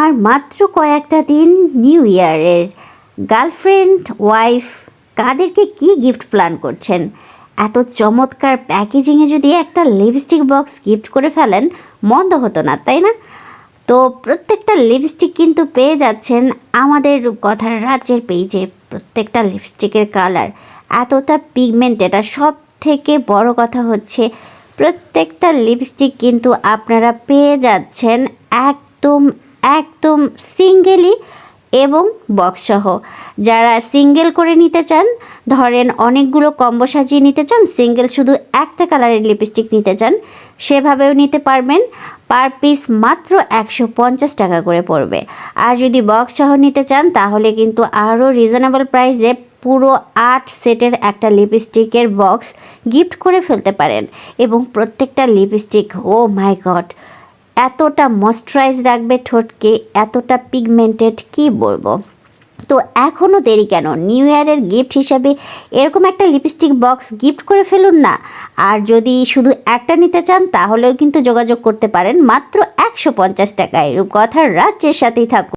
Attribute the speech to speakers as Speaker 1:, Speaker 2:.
Speaker 1: আর মাত্র কয়েকটা দিন নিউ ইয়ারের। গার্লফ্রেন্ড, ওয়াইফ কাদেরকে কি গিফট প্ল্যান করছেন? এত চমৎকার প্যাকেজিংয়ে যদি একটা লিপস্টিক বক্স গিফট করে ফেলেন, মন্দ হতো না, তাই না? তো প্রত্যেকটা লিপস্টিক কিন্তু পেয়ে যাচ্ছেন আমাদের রূপকথার রাজ্যের পেজে। প্রত্যেকটা লিপস্টিকের কালার এতটা পিগমেন্টেড, আর সব থেকে বড় কথা হচ্ছে প্রত্যেকটা লিপস্টিক কিন্তু আপনারা পেয়ে যাচ্ছেন একদম একদম সিঙ্গেলি এবং বক্সসহ। যারা সিঙ্গেল করে নিতে চান, ধরেন অনেকগুলো কম্বো সাজিয়ে নিতে চান, সিঙ্গেল শুধু একটা কালারের লিপস্টিক নিতে চান, সেভাবেও নিতে পারবেন। পার পিস মাত্র 150 টাকা করে পড়বে। আর যদি বক্স সহ নিতে চান তাহলে কিন্তু আরও রিজনেবল প্রাইসে পুরো 8 সেটের একটা লিপস্টিকের বক্স গিফট করে ফেলতে পারেন। এবং প্রত্যেকটা লিপস্টিক, ও মাই গড, এতটা ময়েশ্চারাইজ রাখবে ঠোঁটকে, এতটা পিগমেন্টেড, কি বলবো। তো এখনও দেরি কেন? নিউ ইয়ারের গিফট হিসাবে এরকম একটা লিপস্টিক বক্স গিফট করে ফেলুন না। আর যদি শুধু একটা নিতে চান তাহলেও কিন্তু যোগাযোগ করতে পারেন মাত্র 150 টাকায়। রূপকথার রাজ্যের সাথেই থাকুন।